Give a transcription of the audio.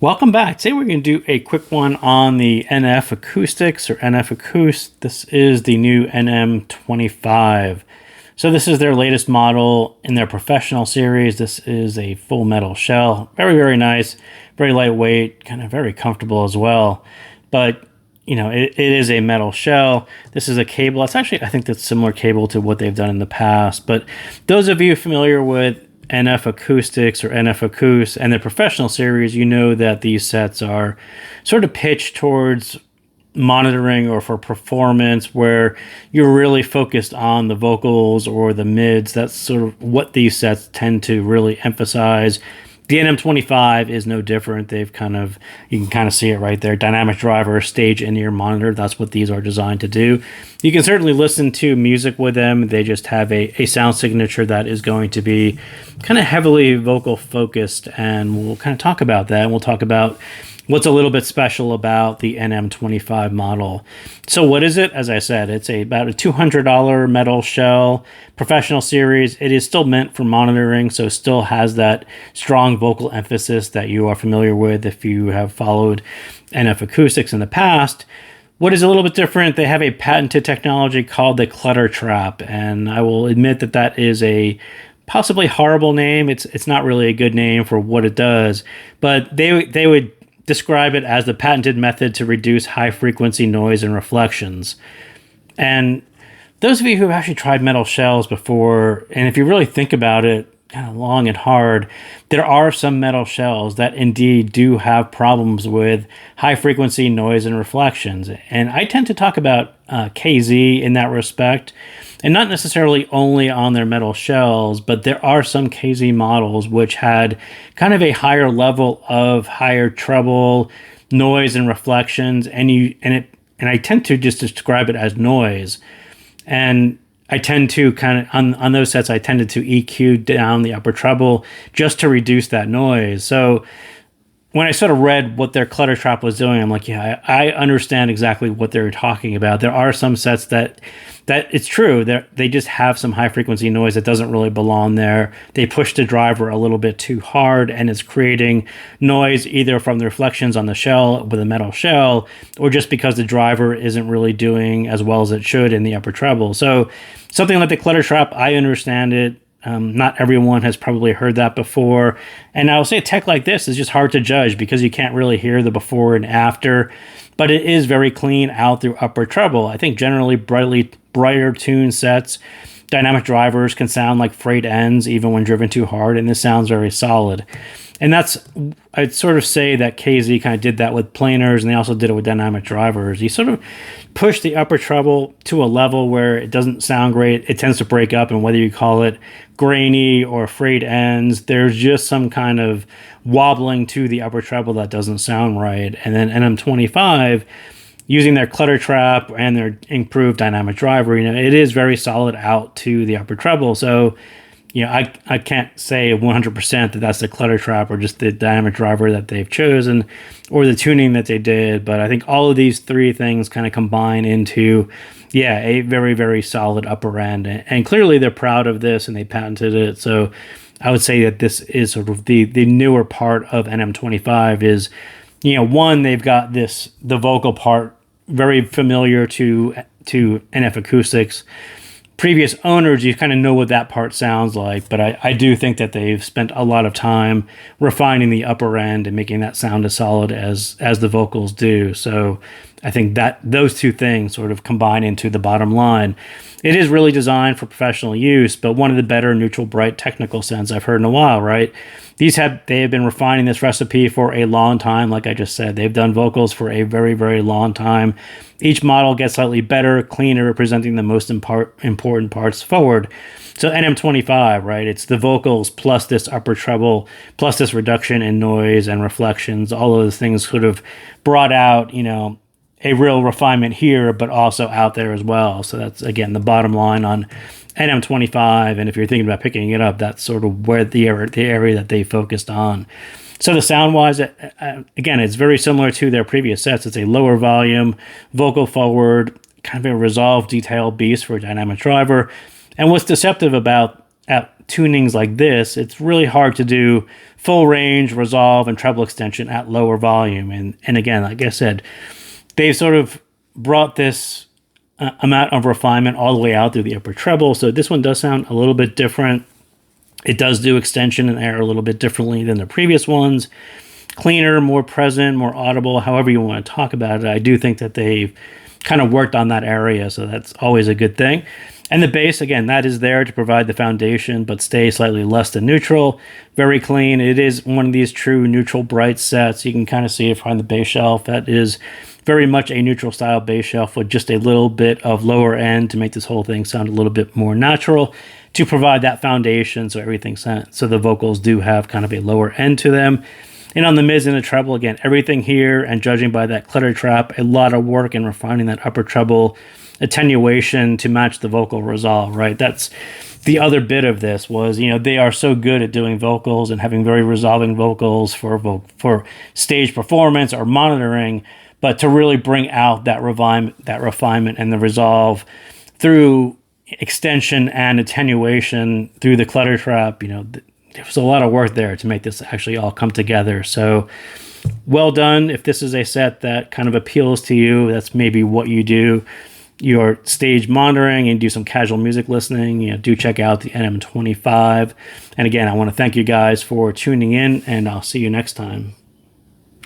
Welcome back. Today we're going to do a quick one on the NF Acoustics or NF ACOUS. This is the new NM25. So this is their latest model in their professional series. This is a full metal shell. Very, very nice, very lightweight, kind of very comfortable as well. But, you know, it is a metal shell. This is a cable. It's actually, I think that's similar cable to what they've done in the past. But those of you familiar with NF Acoustics or NF ACOUS and the professional series, you know that these sets are sort of pitched towards monitoring or for performance where you're really focused on the vocals or the mids. That's sort of what these sets tend to really emphasize. The NM25 is no different. They've you can kind of see it right there. Dynamic driver, stage in-ear monitor. That's what these are designed to do. You can certainly listen to music with them. They just have a sound signature that is going to be kind of heavily vocal focused. And we'll kind of talk about that. And we'll talk about what's a little bit special about the NM25 model. So what is it? As I said, it's about a $200 metal shell professional series. It is still meant for monitoring, so still has that strong vocal emphasis that you are familiar with if you have followed NF Acoustics in the past. What is a little bit different, they have a patented technology called the Clutter Trap, and I will admit that that is a possibly horrible name. It's not really a good name for what it does, but they would describe it as the patented method to reduce high-frequency noise and reflections. And those of you who have actually tried metal shells before, and if you really think about it kind of long and hard, there are some metal shells that indeed do have problems with high-frequency noise and reflections. And I tend to talk about KZ in that respect, and not necessarily only on their metal shells, but there are some KZ models which had kind of a higher level of higher treble noise and reflections, and I tend to just describe it as noise. And I tend to kind of, on those sets, I tended to EQ down the upper treble just to reduce that noise. So when I sort of read what their Clutter Trap was doing, I'm like, yeah, I understand exactly what they're talking about. There are some sets that it's true. They just have some high frequency noise that doesn't really belong there. They push the driver a little bit too hard, and it's creating noise either from the reflections on the shell with a metal shell, or just because the driver isn't really doing as well as it should in the upper treble. So something like the Clutter Trap, I understand it. Not everyone has probably heard that before. And I will say a tech like this is just hard to judge because you can't really hear the before and after, but it is very clean out through upper treble. I think generally brighter tune sets, dynamic drivers can sound like frayed ends even when driven too hard, and this sounds very solid. And I'd sort of say that KZ kind of did that with planers, and they also did it with dynamic drivers. You sort of push the upper treble to a level where it doesn't sound great. It tends to break up, and whether you call it grainy or frayed ends, there's just some kind of wobbling to the upper treble that doesn't sound right. And then NM25, using their Clutter Trap and their improved dynamic driver, it is very solid out to the upper treble. So I can't say 100% that that's the Clutter Trap or just the dynamic driver that they've chosen or the tuning that they did. But I think all of these three things kind of combine into, a very, very solid upper end. And clearly they're proud of this and they patented it. So I would say that this is sort of the newer part of NM25 is, one, they've got the vocal part very familiar to NF Acoustics. Previous owners, you kind of know what that part sounds like, but I do think that they've spent a lot of time refining the upper end and making that sound as solid as the vocals do. So I think that those two things sort of combine into the bottom line. It is really designed for professional use, but one of the better neutral bright technical scents I've heard in a while, right? They have been refining this recipe for a long time. Like I just said, they've done vocals for a very, very long time. Each model gets slightly better, cleaner, presenting the most important parts forward. So NM25, right? It's the vocals plus this upper treble, plus this reduction in noise and reflections. All of those things sort of brought out, a real refinement here, but also out there as well. So that's, again, the bottom line on NM25. And if you're thinking about picking it up, that's sort of where the area that they focused on. So the sound-wise, again, it's very similar to their previous sets. It's a lower volume, vocal forward, kind of a resolved detail beast for a dynamic driver. And what's deceptive about tunings like this, it's really hard to do full range, resolve, and treble extension at lower volume. And again, like I said, they've sort of brought this amount of refinement all the way out through the upper treble. So this one does sound a little bit different. It does do extension and air a little bit differently than the previous ones. Cleaner, more present, more audible, however you want to talk about it. I do think that they've kind of worked on that area, so that's always a good thing. And the bass, again, that is there to provide the foundation, but stay slightly less than neutral. Very clean. It is one of these true neutral bright sets. You can kind of see it from the bass shelf. That is very much a neutral style bass shelf with just a little bit of lower end to make this whole thing sound a little bit more natural, to provide that foundation so everything so the vocals do have kind of a lower end to them. And on the mids and the treble, again, everything here, and judging by that Clutter Trap, a lot of work in refining that upper treble attenuation to match the vocal resolve, right? That's the other bit of this was, they are so good at doing vocals and having very resolving vocals for stage performance or monitoring, but to really bring out that refinement and the resolve through extension and attenuation through the Clutter Trap, there was a lot of work there to make this actually all come together. So well done. If this is a set that kind of appeals to you, that's maybe what you do, your stage monitoring and do some casual music listening, do check out the NM25. And again, I want to thank you guys for tuning in, and I'll see you next time.